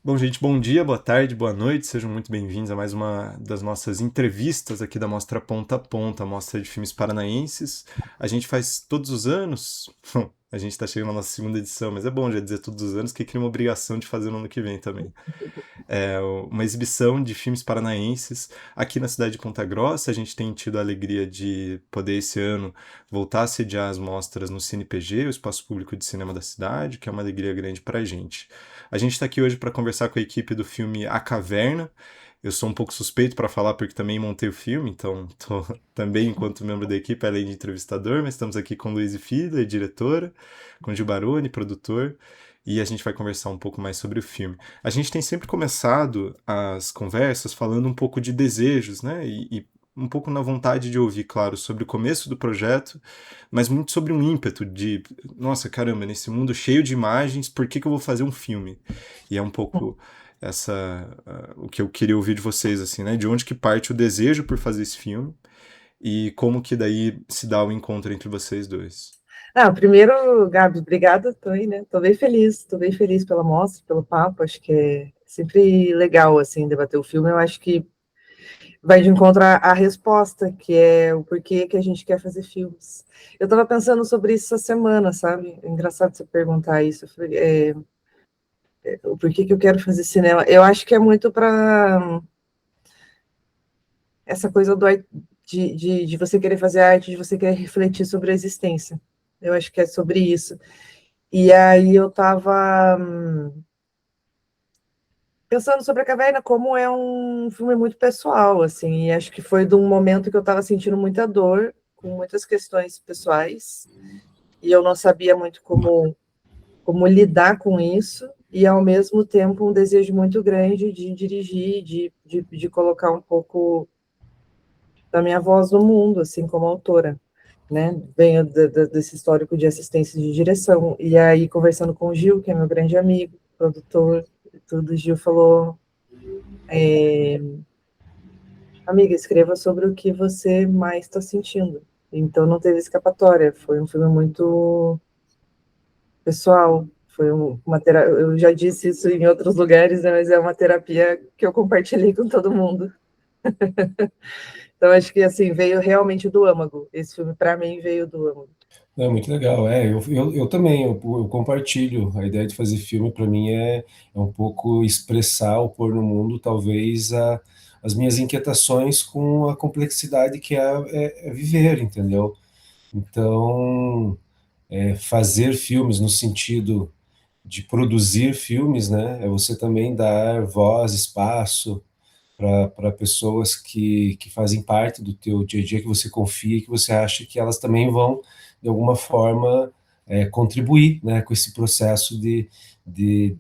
Bom, gente, bom dia, boa tarde, boa noite, sejam muito bem-vindos a mais uma das nossas entrevistas aqui da Mostra Ponta a Ponta, a Mostra de Filmes Paranaenses. A gente faz todos os anos, a gente está chegando na nossa segunda edição, mas é bom já dizer todos os anos, que cria uma obrigação de fazer no ano que vem também. É uma exibição de filmes paranaenses aqui na cidade de Ponta Grossa. A gente tem tido a alegria de poder esse ano voltar a sediar as mostras no CinePG, o Espaço Público de Cinema da cidade, que é uma alegria grande para a gente. A gente está aqui hoje para conversar com a equipe do filme A Caverna. Eu sou um pouco suspeito para falar porque também montei o filme, então estou também enquanto membro da equipe, além de entrevistador, mas estamos aqui com Luiz Fida, diretora, com Gil Baroni, produtor, e a gente vai conversar um pouco mais sobre o filme. A gente tem sempre começado as conversas falando um pouco de desejos, né? E um pouco na vontade de ouvir, claro, sobre o começo do projeto, mas muito sobre um ímpeto de, nossa, caramba, nesse mundo cheio de imagens, por que que eu vou fazer um filme? E é um pouco o que eu queria ouvir de vocês, assim, né? De onde que parte o desejo por fazer esse filme e como que daí se dá o encontro entre vocês dois. Primeiro, Gabi, obrigada, tô aí, né? Tô bem feliz pela mostra, pelo papo, acho que é sempre legal, assim, debater o filme, eu acho que vai de encontro à resposta, que é o porquê que a gente quer fazer filmes. Eu tava pensando sobre isso essa semana, sabe? É engraçado você perguntar isso, eu falei, o porquê que eu quero fazer cinema. Eu acho que é muito para essa coisa de você querer fazer arte, de você querer refletir sobre a existência. Eu acho que é sobre isso. E aí eu estava pensando sobre a Caverna, como é um filme muito pessoal, assim, e acho que foi de um momento que eu estava sentindo muita dor, com muitas questões pessoais, e eu não sabia muito como lidar com isso, e ao mesmo tempo um desejo muito grande de dirigir, de colocar um pouco da minha voz no mundo, assim, como autora, né? Venho desse histórico de assistência de direção, e aí conversando com o Gil, que é meu grande amigo, produtor, e tudo, o Gil falou, amiga, escreva sobre o que você mais está sentindo. Então não teve escapatória, foi um filme muito pessoal, foi uma terapia, eu já disse isso em outros lugares, né, mas é uma terapia que eu compartilhei com todo mundo. Então acho que assim veio realmente do âmago. Esse filme para mim veio do âmago. É muito legal. Eu também, eu compartilho. A ideia de fazer filme para mim é um pouco expressar ou pôr no mundo, talvez, as minhas inquietações com a complexidade que é viver, entendeu? Então, fazer filmes no sentido de produzir filmes, né? É você também dar voz, espaço para pessoas que fazem parte do teu dia a dia, que você confia, que você acha que elas também vão, de alguma forma, contribuir, né, com esse processo de, de,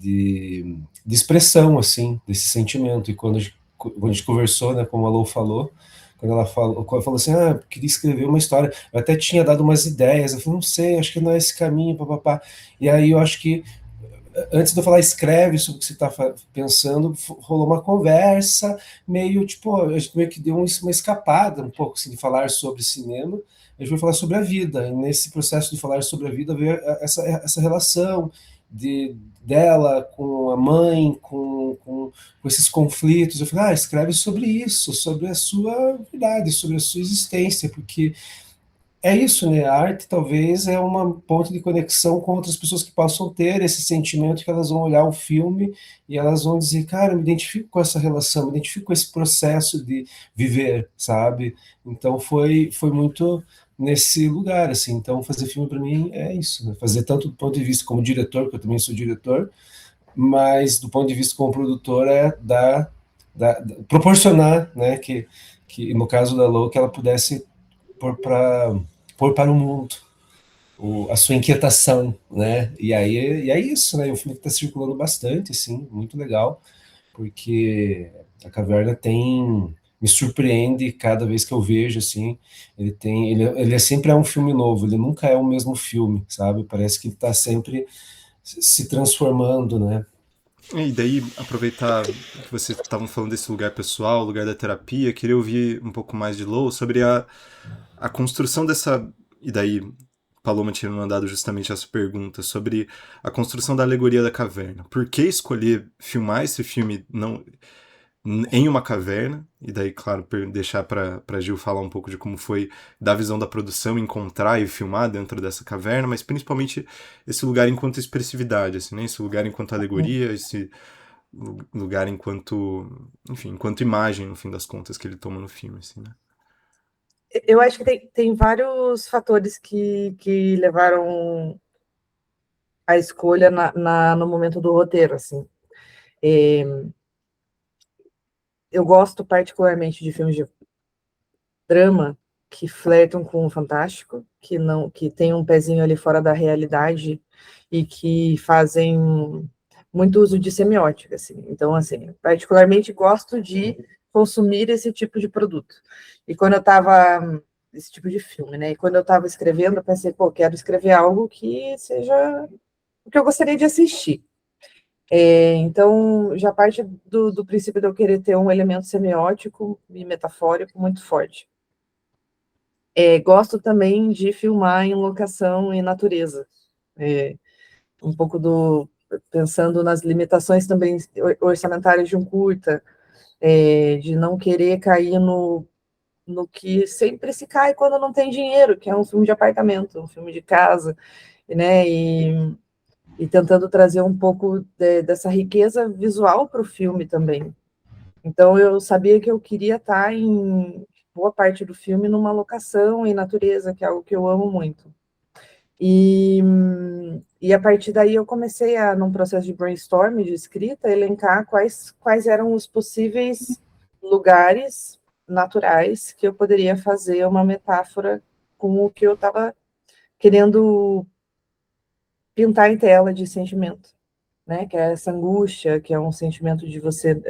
de expressão, assim, desse sentimento. E quando a gente conversou, né, como a Lou falou, quando ela falou assim, eu queria escrever uma história, eu até tinha dado umas ideias, eu falei, não sei, acho que não é esse caminho, papapá. E aí eu acho que antes de eu falar escreve sobre o que você está pensando, rolou uma conversa, meio tipo, a gente meio que deu uma escapada um pouco assim, de falar sobre cinema, a gente foi falar sobre a vida, e nesse processo de falar sobre a vida veio essa relação dela com a mãe, com esses conflitos. Eu falei, escreve sobre isso, sobre a sua verdade, sobre a sua existência, porque é isso, né? A arte talvez é uma ponte de conexão com outras pessoas que possam ter esse sentimento, que elas vão olhar o filme e elas vão dizer, cara, eu me identifico com essa relação, me identifico com esse processo de viver, sabe? Então foi muito nesse lugar, assim. Então fazer filme para mim é isso, né? Fazer tanto do ponto de vista como diretor, porque eu também sou diretor, mas do ponto de vista como produtor é proporcionar, né? Que no caso da Lou, que ela pudesse pôr para pôr para o mundo a sua inquietação, né? E é isso, né? O filme está circulando bastante, assim, muito legal, porque a Caverna me surpreende cada vez que eu vejo, assim, ele é sempre um filme novo, ele nunca é o mesmo filme, sabe? Parece que ele está sempre se transformando, né? E daí, aproveitar que vocês estavam falando desse lugar pessoal, lugar da terapia, queria ouvir um pouco mais de Lou sobre a construção dessa. E daí, Paloma tinha me mandado justamente essa pergunta sobre a construção da alegoria da caverna. Por que escolher filmar esse filme em uma caverna? E daí, claro, deixar para Gil falar um pouco de como foi da visão da produção encontrar e filmar dentro dessa caverna, mas principalmente esse lugar enquanto expressividade, assim, né? Esse lugar enquanto alegoria, esse lugar enquanto, enfim, enquanto imagem, no fim das contas, que ele toma no filme, assim, né? Eu acho que tem vários fatores que levaram a escolha no momento do roteiro, assim. Eu gosto particularmente de filmes de drama que flertam com o fantástico, que tem um pezinho ali fora da realidade e que fazem muito uso de semiótica, assim. Então, assim, particularmente gosto de consumir esse tipo de produto. E quando eu estava esse tipo de filme, né? E quando eu estava escrevendo, eu pensei, pô, quero escrever algo que seja o que eu gostaria de assistir. Então, já parte do princípio de eu querer ter um elemento semiótico e metafórico muito forte. Gosto também de filmar em locação e natureza. Um pouco pensando nas limitações também orçamentárias de um curta, de não querer cair no que sempre se cai quando não tem dinheiro, que é um filme de apartamento, um filme de casa, né? E tentando trazer um pouco dessa riqueza visual para o filme também. Então, eu sabia que eu queria estar em boa parte do filme numa locação e natureza, que é algo que eu amo muito. E a partir daí eu comecei num processo de brainstorm, de escrita, elencar quais eram os possíveis lugares naturais que eu poderia fazer uma metáfora com o que eu estava querendo pintar em tela de sentimento, né? Que é essa angústia, que é um sentimento de você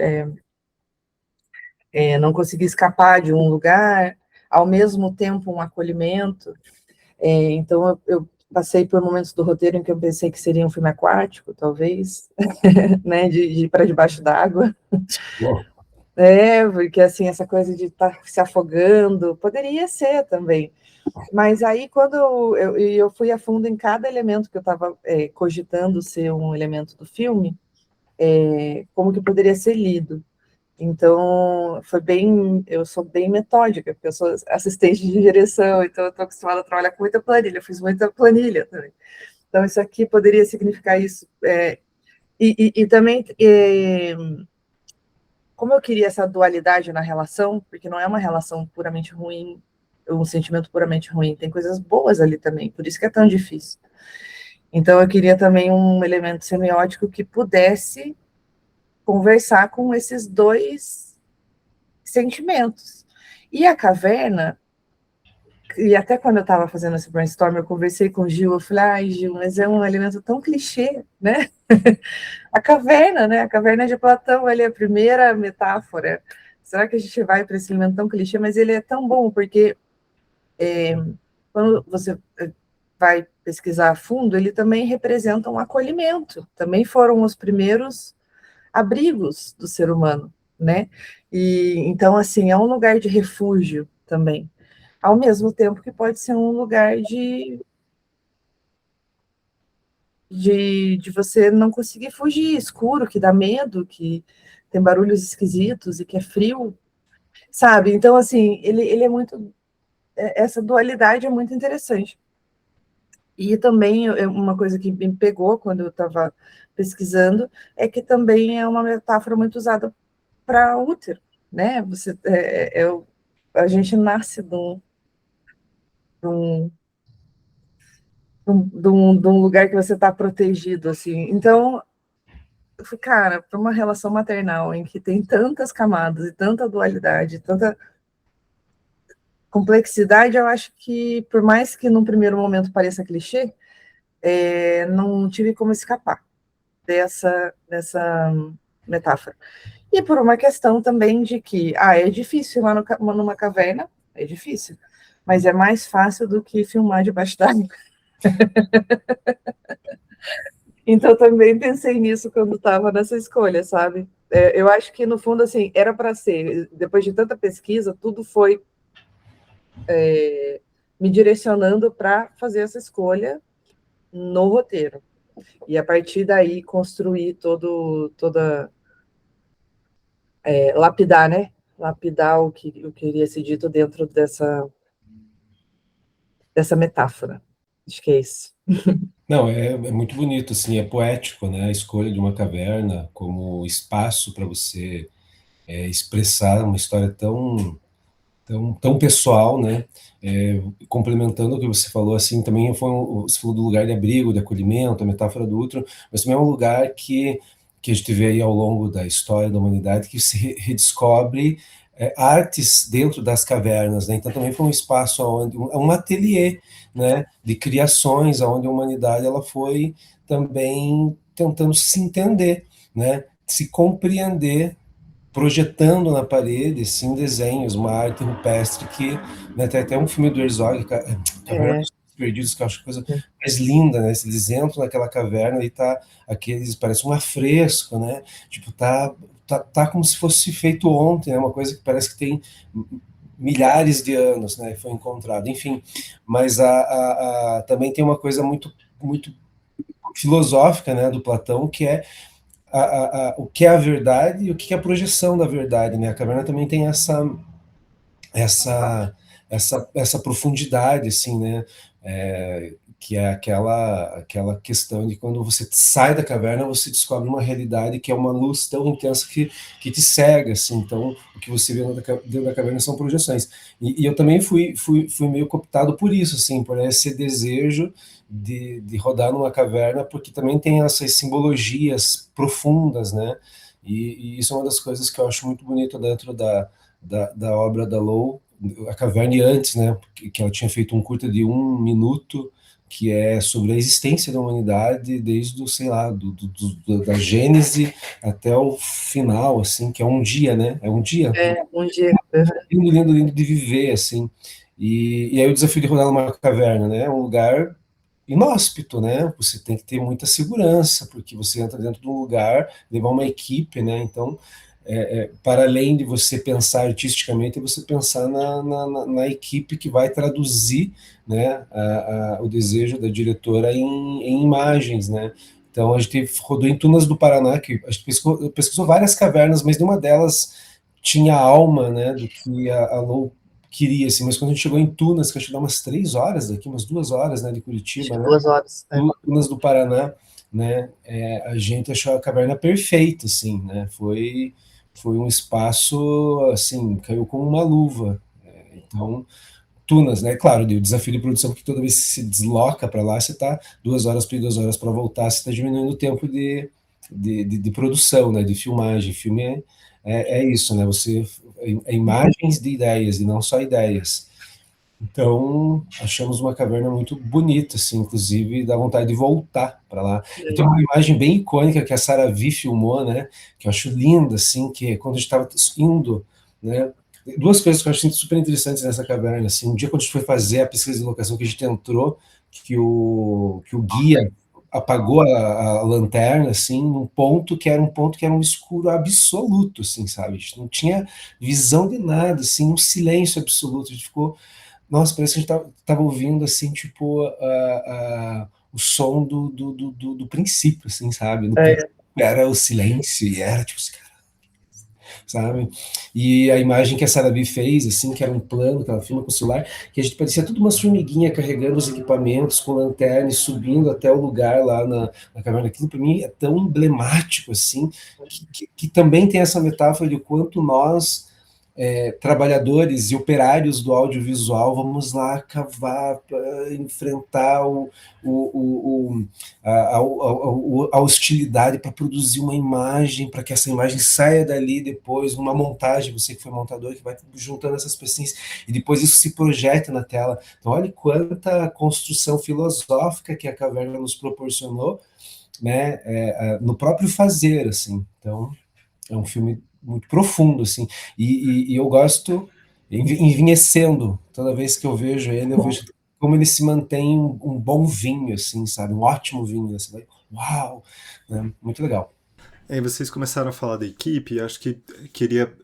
não conseguir escapar de um lugar, ao mesmo tempo um acolhimento. Então eu passei por momentos do roteiro em que eu pensei que seria um filme aquático, talvez, né? De ir para debaixo d'água. Porque assim, essa coisa de estar se afogando, poderia ser também. Mas aí, quando eu fui a fundo em cada elemento que eu estava cogitando ser um elemento do filme, como que poderia ser lido. Então, eu sou bem metódica, porque eu sou assistente de direção, então eu estou acostumada a trabalhar com muita planilha, eu fiz muita planilha também. Então, isso aqui poderia significar isso. E também, como eu queria essa dualidade na relação, porque não é uma relação puramente ruim, um sentimento puramente ruim, tem coisas boas ali também, por isso que é tão difícil. Então, eu queria também um elemento semiótico que pudesse conversar com esses dois sentimentos. E a caverna, e até quando eu estava fazendo esse brainstorm, eu conversei com o Gil, eu falei, ai, Gil, mas é um elemento tão clichê, né? A caverna, né? A caverna de Platão, ele é a primeira metáfora. Será que a gente vai para esse elemento tão clichê? Mas ele é tão bom, porque quando você vai pesquisar a fundo, ele também representa um acolhimento. Também foram os primeiros abrigos do ser humano, né? E então, assim, é um lugar de refúgio também, ao mesmo tempo que pode ser um lugar de você não conseguir fugir, escuro, que dá medo, que tem barulhos esquisitos e que é frio, sabe? Então, assim, ele é muito. Essa dualidade é muito interessante. E também uma coisa que me pegou quando eu estava pesquisando é que também é uma metáfora muito usada para útero, né? A gente nasce de de um lugar que você está protegido, assim. Então, eu falei, cara, para uma relação maternal em que tem tantas camadas e tanta dualidade, tanta complexidade, eu acho que, por mais que num primeiro momento pareça clichê, não tive como escapar dessa metáfora. E por uma questão também de que, é difícil ir lá numa caverna, é difícil, mas é mais fácil do que filmar debaixo d'água. Então, também pensei nisso quando estava nessa escolha, sabe? Eu acho que, no fundo, assim, era para ser. Depois de tanta pesquisa, tudo foi me direcionando para fazer essa escolha no roteiro. E a partir daí construir lapidar, né? Lapidar o que iria ser dito dentro dessa metáfora. Acho que é isso. Não, é muito bonito, assim, é poético, né? A escolha de uma caverna como espaço para você expressar uma história tão pessoal, né? Complementando o que você falou, assim, também você falou do lugar de abrigo, de acolhimento, a metáfora do outro, mas também é um lugar que a gente vê aí ao longo da história da humanidade que se redescobre artes dentro das cavernas, né? Então também foi um espaço onde um ateliê, né, de criações, onde a humanidade ela foi também tentando se entender, né, se compreender, projetando na parede, assim, desenhos, uma arte rupestre que, né, tem até um filme do Herzog, Caverna dos Perdidos, que eu acho a coisa mais linda, né? Eles entram naquela caverna e tá aqueles, parece um afresco, né? Tipo, tá como se fosse feito ontem, né? Uma coisa que parece que tem milhares de anos, né? Foi encontrado, enfim. Mas também tem uma coisa muito filosófica, né, do Platão, que é o que é a verdade e o que é a projeção da verdade, né? A caverna também tem essa, essa profundidade, assim, né? Que é aquela questão de quando você sai da caverna, você descobre uma realidade que é uma luz tão intensa que te cega, assim. Então, o que você vê dentro da caverna são projeções. E eu também fui meio cooptado por isso, assim, por esse desejo de rodar numa caverna, porque também tem essas simbologias profundas, né? E isso é uma das coisas que eu acho muito bonito dentro da obra da Low, a caverna e antes, né? Que ela tinha feito um curta de 1 minuto que é sobre a existência da humanidade desde o, sei lá, da gênese até o final, assim, que é um dia, né? É um dia. Um dia. Lindo, lindo, lindo de viver, assim. E aí o desafio de rodar numa caverna, né? É um lugar inóspito, né? Você tem que ter muita segurança, porque você entra dentro de um lugar, levar uma equipe, né? Então, para além de você pensar artisticamente, é você pensar na equipe que vai traduzir, né, o desejo da diretora em imagens, né? Então, a gente rodou em Tunas do Paraná, que a gente pesquisou várias cavernas, mas nenhuma delas tinha a alma, né, do que a Lou queria, assim, mas quando a gente chegou em Tunas, que acho que dá umas 3 horas daqui, umas 2 horas, né, de Curitiba, né, 2 horas. Tunas do Paraná, né, a gente achou a caverna perfeita, assim, né, foi um espaço, assim, caiu como uma luva. Então, Tunas, né, claro, o desafio de produção, porque toda vez que se desloca para lá, você está 2 horas para ir, 2 horas para voltar, você está diminuindo o tempo de produção, né, de filmagem. Filme é isso, né, imagens de ideias, e não só ideias. Então, achamos uma caverna muito bonita, assim, inclusive dá vontade de voltar para lá. E tem uma imagem bem icônica que a Sarah V filmou, né, que eu acho linda, assim, que é quando a gente estava indo, né, duas coisas que eu acho super interessantes nessa caverna, assim, um dia quando a gente foi fazer a pesquisa de locação, que a gente entrou, que o guia apagou a lanterna, assim, num ponto que era um escuro absoluto, assim, sabe? A gente não tinha visão de nada, assim, um silêncio absoluto. A gente ficou, nossa, parece que a gente tava ouvindo, assim, tipo, o som do princípio, assim, sabe? No princípio era o silêncio e era, tipo, sabe? E a imagem que a Sarah B fez, assim, que era um plano que ela filma com o celular, que a gente parecia tudo uma formiguinha carregando os equipamentos com lanterna e subindo até o lugar lá na caverna. Aquilo, para mim, é tão emblemático, assim, que também tem essa metáfora de quanto nós, trabalhadores e operários do audiovisual, vamos lá cavar, enfrentar a hostilidade para produzir uma imagem, para que essa imagem saia dali depois, uma montagem, você que foi montador, que vai juntando essas pecinhas, e depois isso se projeta na tela. Então, olha quanta construção filosófica que a caverna nos proporcionou, né, no próprio fazer, assim. Então, é um filme muito profundo, assim, e eu gosto envelhecendo. Toda vez que eu vejo ele, eu vejo como ele se mantém um bom vinho, assim, sabe? Um ótimo vinho, assim, uau! Né? Muito legal. Aí vocês começaram a falar da equipe, acho que queria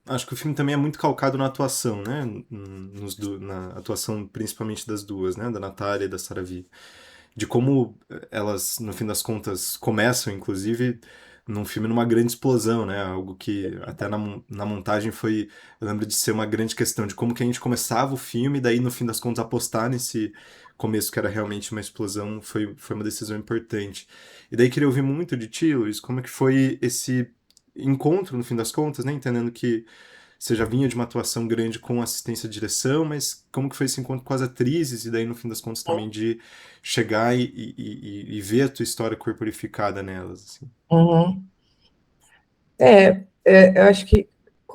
acho que o filme também é muito calcado na atuação, né? Na atuação principalmente das duas, né? Da Natália e da Saravi. De como elas, no fim das contas, começam, inclusive, num filme numa grande explosão, né? Algo que até na montagem foi, eu lembro de ser uma grande questão de como que a gente começava o filme, e daí no fim das contas apostar nesse começo que era realmente uma explosão foi uma decisão importante. E daí queria ouvir muito de ti, Luiz, como é que foi esse encontro no fim das contas, né? Entendendo que você já vinha de uma atuação grande com assistência de direção, mas como que foi esse encontro com as atrizes e daí no fim das contas também de chegar e ver a tua história corporificada nelas, assim. Uhum. Eu acho que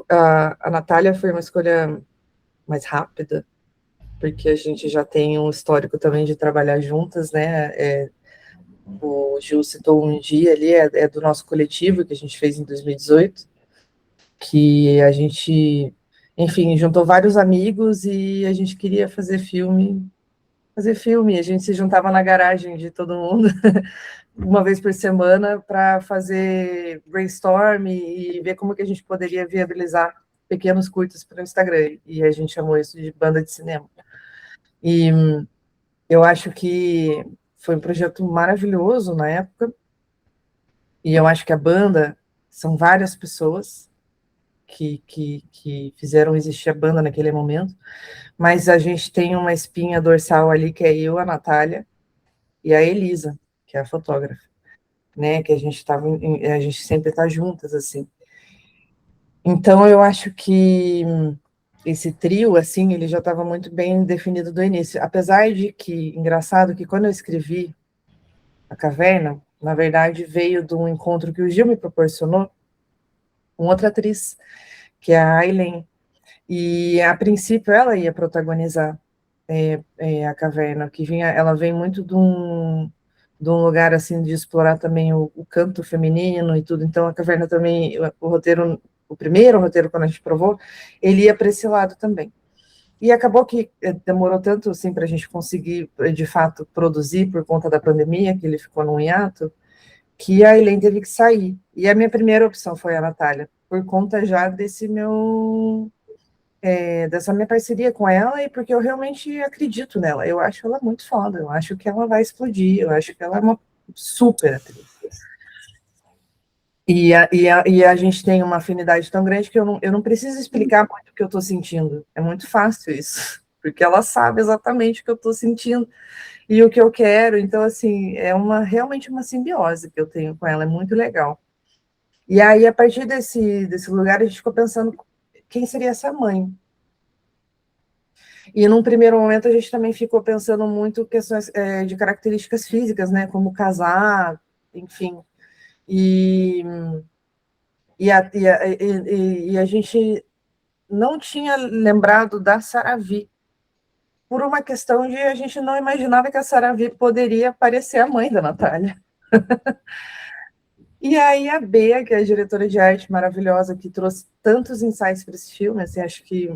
a Natália foi uma escolha mais rápida, porque a gente já tem um histórico também de trabalhar juntas, né? O Gil citou um dia ali, é do nosso coletivo que a gente fez em 2018, que a gente, enfim, juntou vários amigos e a gente queria fazer filme, a gente se juntava na garagem de todo mundo uma vez por semana para fazer brainstorm e ver como que a gente poderia viabilizar pequenos curtos para o Instagram, e a gente chamou isso de banda de cinema. E eu acho que foi um projeto maravilhoso na época, e eu acho que a banda são várias pessoas que fizeram existir a banda naquele momento, mas a gente tem uma espinha dorsal ali, que é eu, a Natália, e a Elisa, que é a fotógrafa, né, que a gente sempre está juntas, assim. Então, eu acho que esse trio, assim, ele já estava muito bem definido do início, apesar de que, engraçado, que quando eu escrevi A Caverna, na verdade, veio de um encontro que o Gil me proporcionou com outra atriz, que é a Aileen, e a princípio ela ia protagonizar A Caverna, ela vem muito de um lugar assim de explorar também o canto feminino e tudo. Então a Caverna também, o primeiro roteiro quando a gente provou, ele ia para esse lado também. E acabou que demorou tanto assim para a gente conseguir de fato produzir por conta da pandemia, que ele ficou num hiato, que a Elaine teve que sair. E a minha primeira opção foi a Natália, por conta já dessa minha parceria com ela, e porque eu realmente acredito nela. Eu acho ela muito foda, eu acho que ela vai explodir, eu acho que ela é uma super atriz. E a gente tem uma afinidade tão grande que eu não preciso explicar muito o que eu estou sentindo. É muito fácil isso, porque ela sabe exatamente o que eu estou sentindo e o que eu quero. Então, assim, realmente uma simbiose que eu tenho com ela, é muito legal. E aí, a partir desse lugar, a gente ficou pensando quem seria essa mãe. E num primeiro momento a gente também ficou pensando muito questões de características físicas, né, como casar, enfim. E a gente não tinha lembrado da Saravi, por uma questão de a gente não imaginava que a Saravi poderia parecer a mãe da Natália. E aí a Bea, que é a diretora de arte maravilhosa, que trouxe tantos insights para esse filme, assim, acho que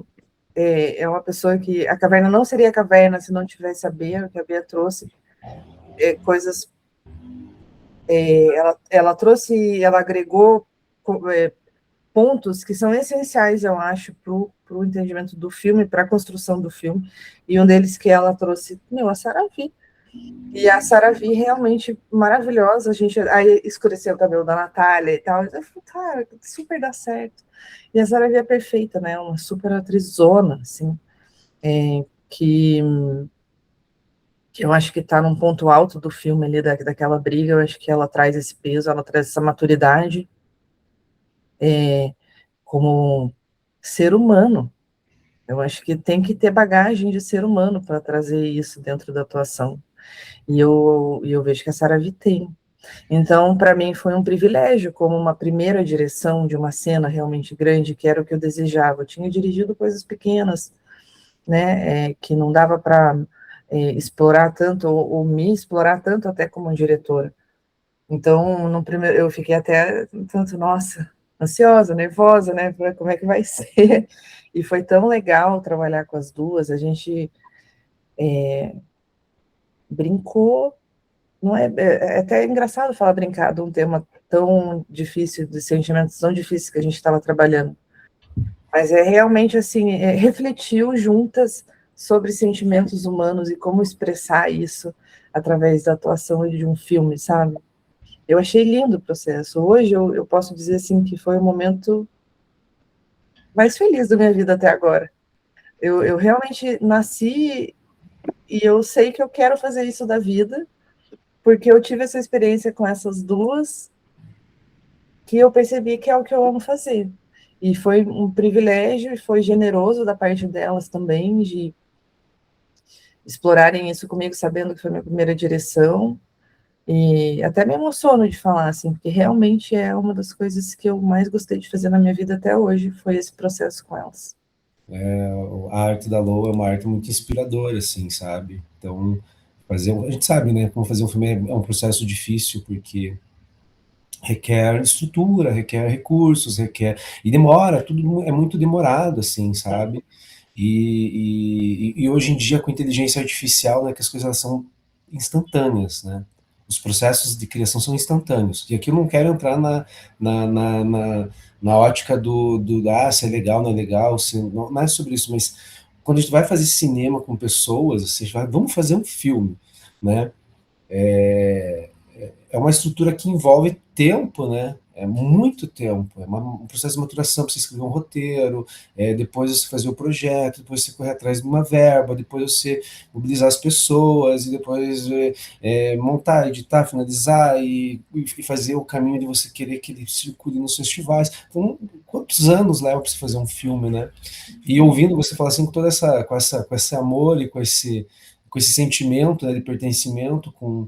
é uma pessoa que a Caverna não seria a Caverna se não tivesse a Bea, que a Bea trouxe coisas, ela trouxe, ela agregou pontos que são essenciais, eu acho, para o entendimento do filme, para a construção do filme, e um deles que ela trouxe, a Saravi. E a Saravi realmente maravilhosa, a gente aí escureceu o cabelo da Natália e tal, eu falei, cara, super dá certo. E a Saravi é perfeita, né, uma super atrizona, assim, que eu acho que está num ponto alto do filme ali, daquela briga. Eu acho que ela traz esse peso, ela traz essa maturidade como ser humano. Eu acho que tem que ter bagagem de ser humano para trazer isso dentro da atuação. E eu vejo que a Saravi tem. Então, para mim, foi um privilégio, como uma primeira direção de uma cena realmente grande, que era o que eu desejava. Eu tinha dirigido coisas pequenas, né, que não dava para explorar tanto, ou me explorar tanto até como diretora. Então, no primeiro, eu fiquei até tanto, nossa, ansiosa, nervosa, né, para como é que vai ser. E foi tão legal trabalhar com as duas, a gente brincou, não é até engraçado falar brincar de um tema tão difícil, de sentimentos tão difíceis que a gente estava trabalhando. Mas é realmente assim, refletiu juntas sobre sentimentos humanos e como expressar isso através da atuação de um filme, sabe? Eu achei lindo o processo. Hoje eu posso dizer assim que foi o momento mais feliz da minha vida até agora. Eu realmente nasci e eu sei que eu quero fazer isso da vida, porque eu tive essa experiência com essas duas, que eu percebi que é o que eu amo fazer. E foi um privilégio e foi generoso da parte delas também, de explorarem isso comigo, sabendo que foi minha primeira direção. E até me emociono de falar, assim, porque realmente é uma das coisas que eu mais gostei de fazer na minha vida até hoje, foi esse processo com elas. A arte da Lô é uma arte muito inspiradora, assim, sabe? Então, a gente sabe, né, como fazer um filme é um processo difícil, porque requer estrutura, requer recursos, requer. E demora, tudo é muito demorado, assim, sabe? E hoje em dia, com inteligência artificial, né, que as coisas elas são instantâneas, né? Os processos de criação são instantâneos. E aqui eu não quero entrar na ótica se é legal, não é legal, não é sobre isso, mas quando a gente vai fazer cinema com pessoas, assim, vamos fazer um filme, né? É uma estrutura que envolve tempo, né? É muito tempo, um processo de maturação para você escrever um roteiro, depois você fazer o projeto, depois você correr atrás de uma verba, depois você mobilizar as pessoas, e depois montar, editar, finalizar e fazer o caminho de você querer que ele circule nos festivais. Então, quantos anos leva para você fazer um filme, né? E ouvindo você falar assim, com esse amor e com esse sentimento, né, de pertencimento com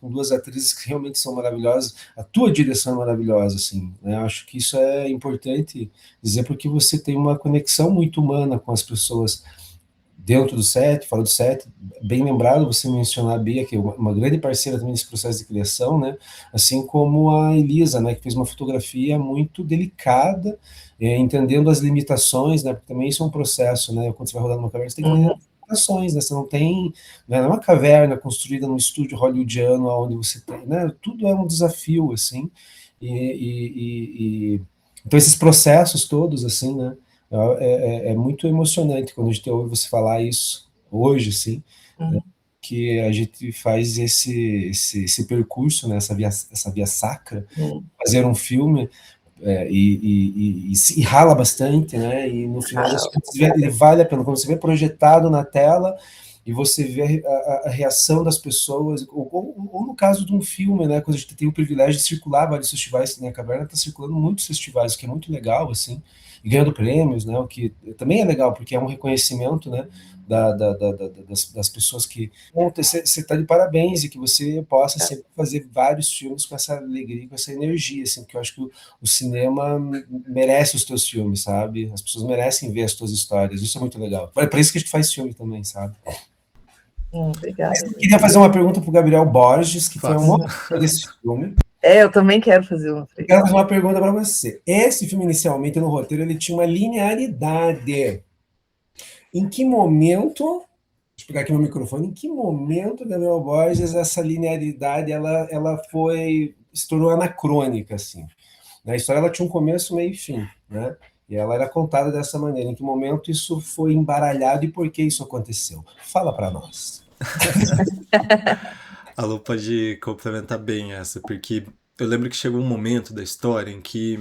duas atrizes que realmente são maravilhosas. A tua direção é maravilhosa, assim, né? Acho que isso é importante dizer porque você tem uma conexão muito humana com as pessoas dentro do set, fora do set. Bem lembrado você mencionar a Bia, que é uma grande parceira também nesse processo de criação, né? Assim como a Elisa, né, que fez uma fotografia muito delicada, entendendo as limitações, né? Porque também isso é um processo, né? Quando você vai rodar numa caverna, você tem que entender as limitações, né? Você não tem, né, não é uma caverna construída num estúdio hollywoodiano onde você tem, né? Tudo é um desafio, assim. Então esses processos todos, assim, né? É muito emocionante quando a gente ouve você falar isso hoje, assim, né, que a gente faz esse percurso, né, essa via sacra, fazer um filme e rala bastante, né, e no final das contas ele vale a pena, quando você vê projetado na tela e você vê a reação das pessoas, ou no caso de um filme, né, quando a gente tem o privilégio de circular vários festivais, né, a Caverna está circulando muitos festivais, o que é muito legal, assim, e ganhando prêmios, né, o que também é legal, porque é um reconhecimento, né, das pessoas que você está de parabéns e que você possa sempre fazer vários filmes com essa alegria, com essa energia, assim, porque eu acho que o cinema merece os teus filmes, sabe? As pessoas merecem ver as tuas histórias, isso é muito legal. É por isso que a gente faz filme também, sabe? Obrigada. Eu queria fazer uma pergunta para o Gabriel Borges, que foi um monte desse filme. Eu também quero fazer uma. Eu quero fazer uma pergunta para você. Esse filme, inicialmente, no roteiro, ele tinha uma linearidade. Em que momento, deixa eu pegar aqui meu microfone, em que momento, Gabriel Borges, essa linearidade ela se tornou anacrônica, assim? A história ela tinha um começo, meio e fim, né? E ela era contada dessa maneira. Em que momento isso foi embaralhado e por que isso aconteceu? Fala para nós. A Lu pode complementar bem essa, porque eu lembro que chegou um momento da história em que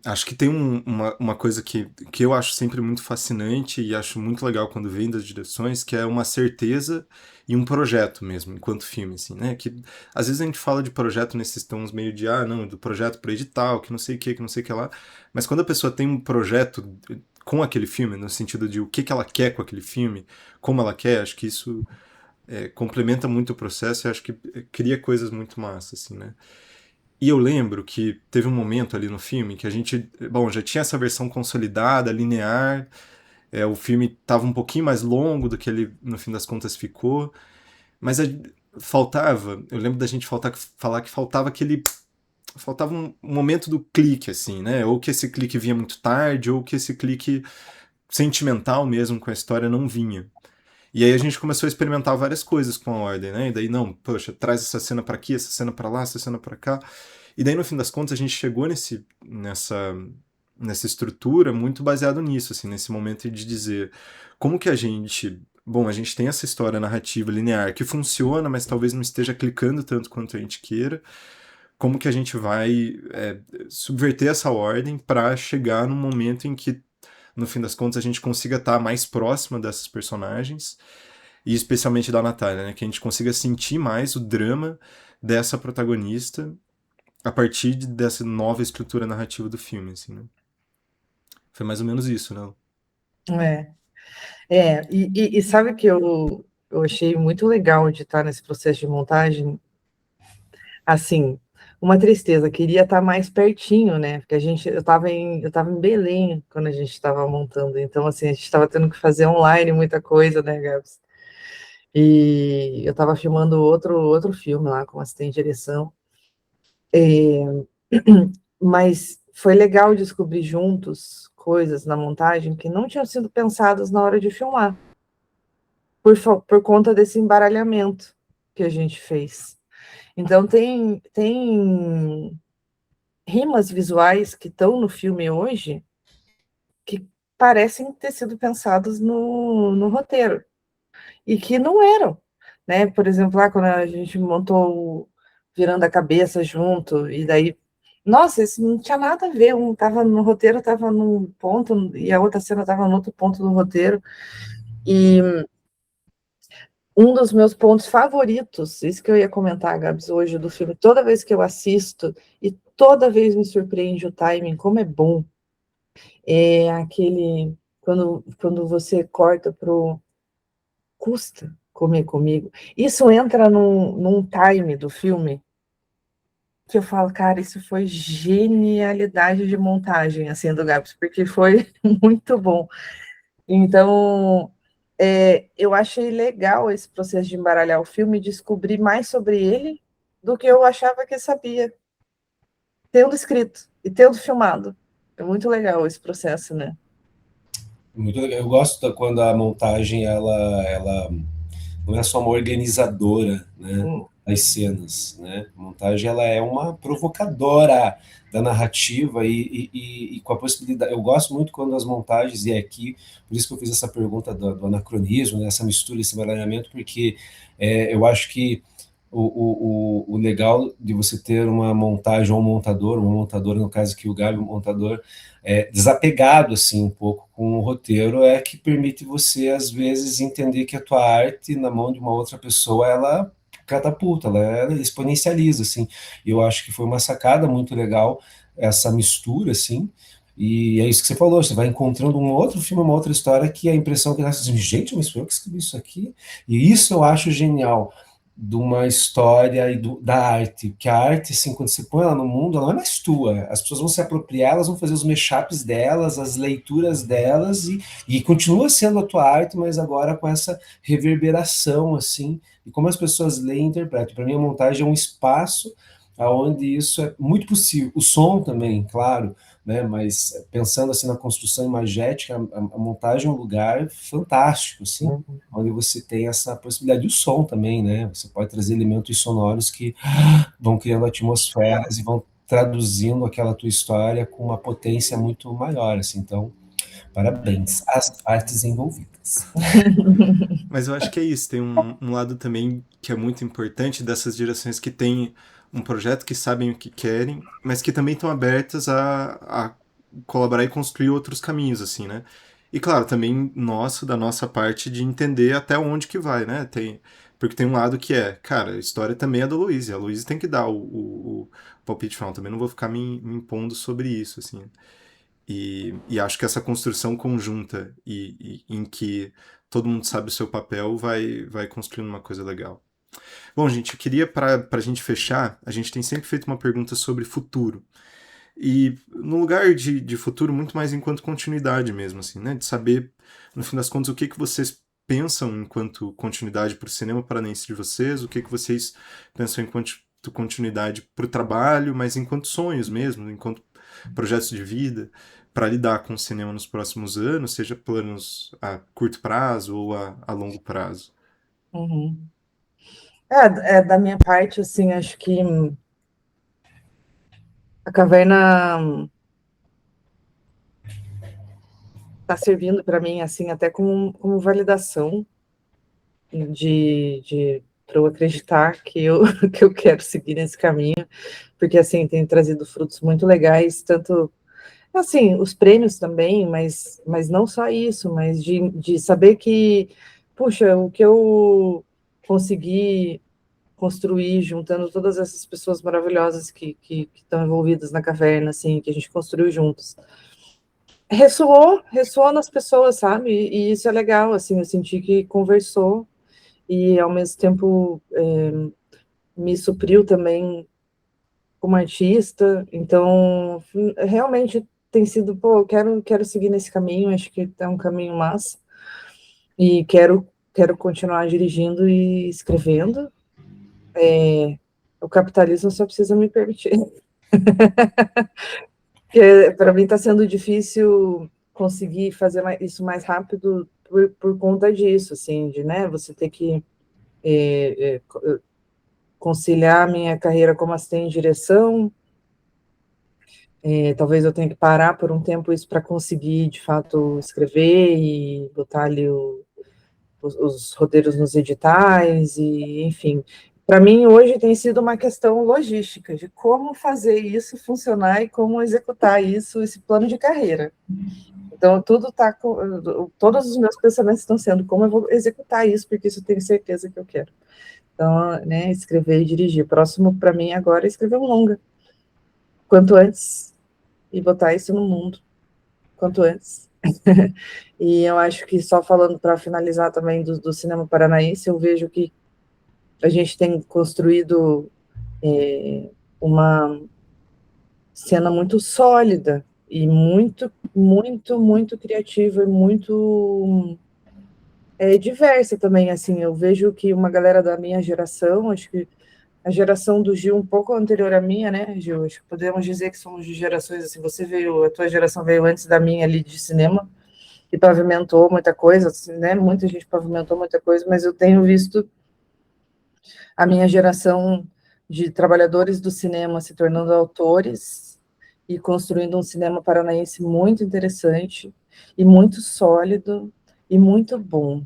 acho que tem uma coisa que eu acho sempre muito fascinante e acho muito legal quando vem das direções, que é uma certeza e um projeto mesmo, enquanto filme, assim, né? Que às vezes a gente fala de projeto nesses tons meio de, não, do projeto para edital, que não sei o que lá, mas quando a pessoa tem um projeto com aquele filme, no sentido de o que ela quer com aquele filme, como ela quer, acho que isso complementa muito o processo e acho que cria coisas muito massas, assim, né? E eu lembro que teve um momento ali no filme que a gente, bom, já tinha essa versão consolidada, linear, o filme estava um pouquinho mais longo do que ele, no fim das contas, ficou, mas faltava, eu lembro da gente falar que faltava um momento do clique, assim, né? Ou que esse clique vinha muito tarde, ou que esse clique sentimental mesmo com a história não vinha. E aí a gente começou a experimentar várias coisas com a ordem, né? E daí, não, poxa, traz essa cena pra aqui, essa cena pra lá, essa cena pra cá. E daí, no fim das contas, a gente chegou nessa estrutura muito baseado nisso, assim, nesse momento de dizer como que a gente... Bom, a gente tem essa história narrativa linear que funciona, mas talvez não esteja clicando tanto quanto a gente queira. Como que a gente vai subverter essa ordem para chegar num momento em que, no fim das contas, a gente consiga estar mais próxima dessas personagens, e especialmente da Natália, né? Que a gente consiga sentir mais o drama dessa protagonista a partir dessa nova estrutura narrativa do filme, assim, né? Foi mais ou menos isso, né? E sabe que eu achei muito legal de estar nesse processo de montagem, assim, uma tristeza, queria estar mais pertinho, né? Porque eu estava em Belém quando a gente estava montando, então assim, a gente estava tendo que fazer online muita coisa, né, Gabs? E eu estava filmando outro filme lá com assistente de direção. Mas foi legal descobrir juntos coisas na montagem que não tinham sido pensadas na hora de filmar, por conta desse embaralhamento que a gente fez. Então, tem rimas visuais que estão no filme hoje que parecem ter sido pensadas no roteiro, e que não eram, né? Por exemplo, lá quando a gente montou o Virando a Cabeça junto, e daí, nossa, isso não tinha nada a ver, um estava no roteiro, estava num ponto, e a outra cena estava no outro ponto do roteiro, e um dos meus pontos favoritos, isso que eu ia comentar, Gabs, hoje do filme, toda vez que eu assisto, e toda vez me surpreende o timing, como é bom, é aquele, quando você corta pro custa comer comigo. Isso entra num time do filme que eu falo, cara, isso foi genialidade de montagem, assim, do Gabs, porque foi muito bom. Então, eu achei legal esse processo de embaralhar o filme e descobrir mais sobre ele do que eu achava que sabia, tendo escrito e tendo filmado. É muito legal esse processo, né? Muito legal. Eu gosto quando a montagem ela não é só uma organizadora, né, das cenas, né? A montagem ela é uma provocadora da narrativa e com a possibilidade. Eu gosto muito quando as montagens, e é aqui, por isso que eu fiz essa pergunta do anacronismo, né, essa mistura, esse baralhamento, porque eu acho que o legal de você ter uma montagem ou um montador, uma montadora, no caso aqui o Gabi, um montador, desapegado assim um pouco com o roteiro, é que permite você às vezes entender que a tua arte na mão de uma outra pessoa ela catapulta, ela exponencializa assim. E eu acho que foi uma sacada muito legal essa mistura assim. E é isso que você falou, você vai encontrando um outro filme, uma outra história que a impressão que dá assim, gente, mas foi eu que escrevi isso aqui. E isso eu acho genial de uma história e da arte, que a arte, assim, quando você põe ela no mundo, ela não é mais tua, as pessoas vão se apropriar, elas vão fazer os mashups delas, as leituras delas, e continua sendo a tua arte, mas agora com essa reverberação, assim, e como as pessoas leem e interpretam. Para mim, a montagem é um espaço onde isso é muito possível. O som também, claro, né? Mas pensando assim na construção imagética, a montagem é um lugar fantástico, assim, onde você tem essa possibilidade. E o som também, né? Você pode trazer elementos sonoros que vão criando atmosferas e vão traduzindo aquela tua história com uma potência muito maior, assim. Então, parabéns às artes envolvidas. Mas eu acho que é isso, tem um lado também que é muito importante dessas direções que têm um projeto, que sabem o que querem, mas que também estão abertas a colaborar e construir outros caminhos, assim, né? E claro, também nosso, da nossa parte, de entender até onde que vai, né? Porque tem um lado que é, cara, a história também é da Luísa, a Luísa tem que dar o palpite final, também não vou ficar me impondo sobre isso, assim. E acho que essa construção conjunta em que todo mundo sabe o seu papel vai construindo uma coisa legal. Bom, gente, eu queria, para a gente fechar, a gente tem sempre feito uma pergunta sobre futuro. E no lugar de futuro, muito mais enquanto continuidade mesmo, assim, né? De saber, no fim das contas, o que vocês pensam enquanto continuidade para o cinema paranense de vocês, o que vocês pensam enquanto continuidade para o trabalho, mas enquanto sonhos mesmo, enquanto projetos de vida, para lidar com o cinema nos próximos anos, seja planos a curto prazo ou a longo prazo. Uhum. Da minha parte, assim, acho que a caverna tá servindo para mim, assim, até como validação para eu acreditar que eu, que eu quero seguir nesse caminho, porque, assim, tem trazido frutos muito legais, tanto, assim, os prêmios também, mas não só isso, mas de saber que, puxa, o que eu consegui construir, juntando todas essas pessoas maravilhosas que estão envolvidas na caverna, assim, que a gente construiu juntos. Ressoou nas pessoas, sabe? E isso é legal, assim, eu senti que conversou e, ao mesmo tempo, me supriu também como artista, então, realmente tem sido, pô, eu quero seguir nesse caminho, acho que é um caminho massa, e quero continuar dirigindo e escrevendo. O capitalismo só precisa me permitir. Porque para mim está sendo difícil conseguir fazer isso mais rápido por conta disso, assim, de, né, você ter que conciliar a minha carreira como assistente de direção, talvez eu tenha que parar por um tempo isso para conseguir, de fato, escrever e botar ali os roteiros nos editais, e, enfim. Para mim, hoje tem sido uma questão logística, de como fazer isso funcionar e como executar isso, esse plano de carreira. Então, todos os meus pensamentos estão sendo como eu vou executar isso, porque isso eu tenho certeza que eu quero. Então, né, escrever e dirigir. Próximo para mim agora é escrever um longa, quanto antes, e botar isso no mundo, quanto antes. E eu acho que, só falando para finalizar também do cinema paranaense, eu vejo que a gente tem construído uma cena muito sólida e muito, muito, muito criativa e muito diversa também, assim. Eu vejo que uma galera da minha geração, acho que a geração do Gil, um pouco anterior à minha, né, Gil? Acho que podemos dizer que somos de gerações, assim, a tua geração veio antes da minha ali de cinema, e pavimentou muita coisa, assim, né? Muita gente pavimentou muita coisa, mas eu tenho visto a minha geração de trabalhadores do cinema se tornando autores e construindo um cinema paranaense muito interessante e muito sólido e muito bom.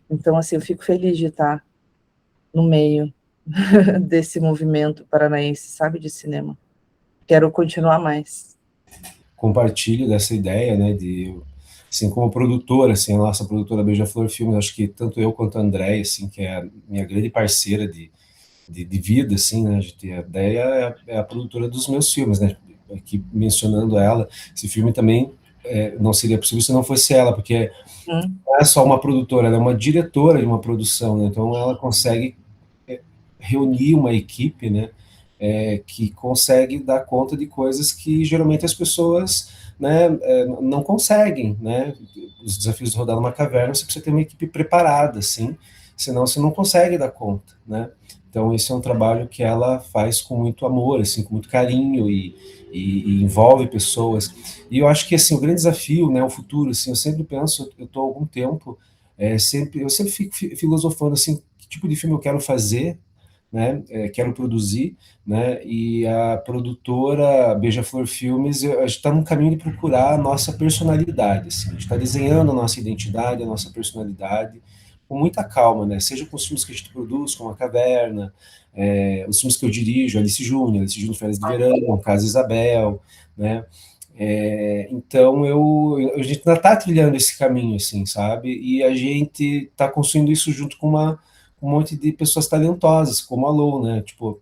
Então, assim, eu fico feliz de estar no meio desse movimento paranaense, sabe, de cinema. Quero continuar mais. Compartilho dessa ideia, né, de, assim, como produtora, assim, a nossa produtora Beija-Flor Filmes, acho que tanto eu quanto a Andréia, assim, que é a minha grande parceira de vida, assim, né, a Andréia é a produtora dos meus filmes, né, aqui mencionando ela, esse filme também não seria possível se não fosse ela, porque não é só uma produtora, ela é uma diretora de uma produção, né, então ela consegue reunir uma equipe, né, que consegue dar conta de coisas que geralmente as pessoas, né, não conseguem, né? Os desafios de rodar numa caverna, você precisa ter uma equipe preparada, assim, senão você não consegue dar conta, né? Então esse é um trabalho que ela faz com muito amor, assim, com muito carinho e envolve pessoas. E eu acho que assim o grande desafio, né, o futuro, assim, eu sempre penso, eu estou há algum tempo, eu sempre fico filosofando assim, que tipo de filme eu quero fazer, né, quero produzir, né, e a produtora Beija-Flor Filmes, a gente está no caminho de procurar a nossa personalidade, assim, a gente está desenhando a nossa identidade, a nossa personalidade, com muita calma, né, seja com os filmes que a gente produz, como A Caverna, os filmes que eu dirijo, Alice Júnior, Férias de Verão, Casa Isabel, né, então a gente ainda está trilhando esse caminho, assim, sabe, e a gente está construindo isso junto com um monte de pessoas talentosas, como a Lou, né? Tipo,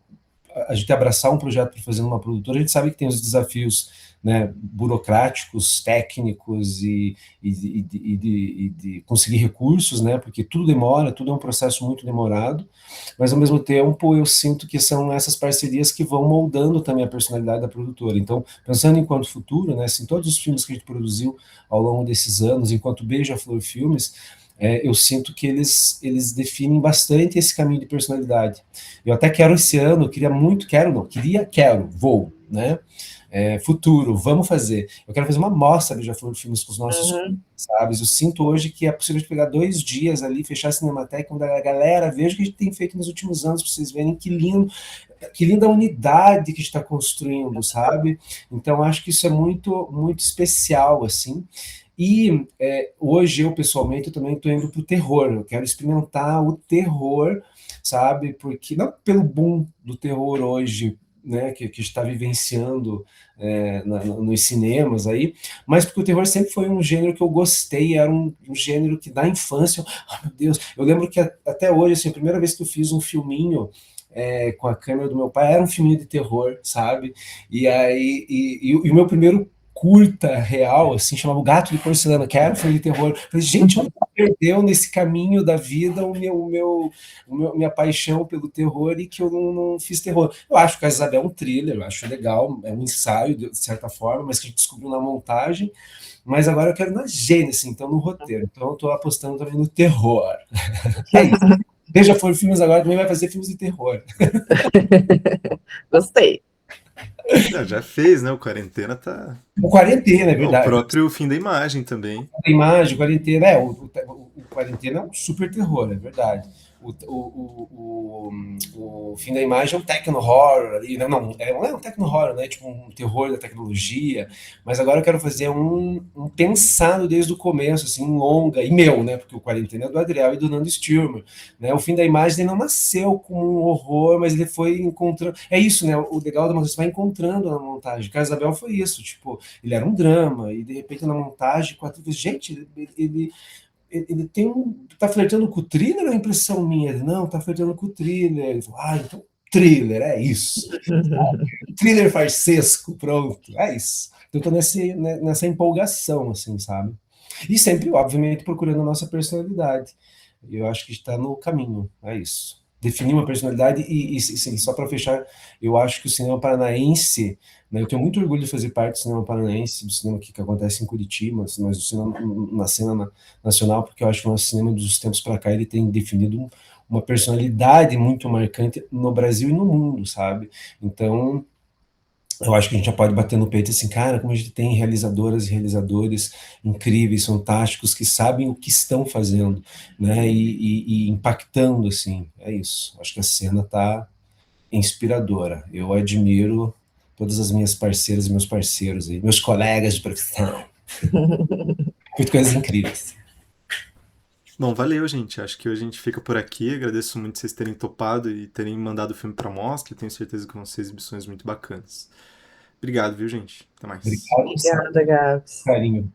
a gente abraçar um projeto para fazer numa produtora, a gente sabe que tem os desafios, né, burocráticos, técnicos de conseguir recursos, né? Porque tudo demora, tudo é um processo muito demorado, mas ao mesmo tempo eu sinto que são essas parcerias que vão moldando também a personalidade da produtora. Então, pensando enquanto futuro, né? Assim, todos os filmes que a gente produziu ao longo desses anos, enquanto Beija-Flor Filmes, eu sinto que eles definem bastante esse caminho de personalidade. Eu até quero esse ano, vou, né? Futuro, vamos fazer. Eu quero fazer uma mostra de Beija-Flor Filmes com os nossos, sabe? Eu sinto hoje que é possível de pegar 2 dias ali, fechar a Cinemateca, onde a galera veja o que a gente tem feito nos últimos anos, para vocês verem que linda unidade que a gente está construindo, sabe? Então, acho que isso é muito, muito especial, assim. E hoje eu, pessoalmente, eu também estou indo para o terror. Eu quero experimentar o terror, sabe? Porque não pelo boom do terror hoje, né, que está vivenciando nos cinemas aí, mas porque o terror sempre foi um gênero que eu gostei, era um gênero que da infância, meu Deus, eu lembro que até hoje, assim, a primeira vez que eu fiz um filminho com a câmera do meu pai era um filminho de terror, sabe? E aí, e o meu primeiro curta real, assim, chamava O Gato de Porcelana, que era um filme de terror. Eu falei, gente, onde perdeu nesse caminho da vida minha paixão pelo terror e que eu não fiz terror. Eu acho que a Isabel é um thriller, eu acho legal, é um ensaio, de certa forma, mas que a gente descobriu na montagem. Mas agora eu quero na gênese, então no roteiro. Então eu estou apostando também no terror. É isso. Veja For Filmes agora também vai fazer filmes de terror. Gostei. Já fez, né? O Quarentena tá. O Quarentena, é O verdade. próprio Fim da Imagem também. A imagem, Quarentena, o Quarentena é um super terror, é verdade. O Fim da Imagem é um techno horror ali, né? Não é um techno horror, né? Tipo um terror da tecnologia. Mas agora eu quero fazer um pensado desde o começo, assim, um longa, e meu, né? Porque o Quarentena é do Adriel e do Nando Sturmer, né? O Fim da Imagem ele não nasceu como um horror, mas ele foi encontrando. É isso, né? O legal da montagem, você vai encontrando na montagem. Casabel foi isso, tipo, ele era um drama, e de repente na montagem, gente, ele tem tá flertando com o thriller ou é impressão minha? Ele, não, tá flertando com o thriller. Ele falou, então thriller, é isso. Thriller farsesco, pronto, é isso. Então eu tô nessa empolgação, assim, sabe? E sempre, obviamente, procurando a nossa personalidade. Eu acho que está no caminho, é isso. Definir uma personalidade e sim, só para fechar, eu acho que o cinema paranaense, né, eu tenho muito orgulho de fazer parte do cinema paranaense, do cinema que acontece em Curitiba, mas do cinema na cena nacional, porque eu acho que o nosso cinema dos tempos para cá ele tem definido uma personalidade muito marcante no Brasil e no mundo, sabe? Então, eu acho que a gente já pode bater no peito assim, cara, como a gente tem realizadoras e realizadores incríveis, fantásticos, que sabem o que estão fazendo, né, e impactando, assim, é isso. Acho que a cena tá inspiradora. Eu admiro todas as minhas parceiras e meus parceiros aí, meus colegas de profissão. Muito coisas incríveis. Bom, valeu, gente. Acho que hoje a gente fica por aqui. Agradeço muito vocês terem topado e terem mandado o filme pra mostra. Tenho certeza que vão ser exibições muito bacanas. Obrigado, viu, gente? Até mais. Obrigado, Obrigada, Gabs. carinho.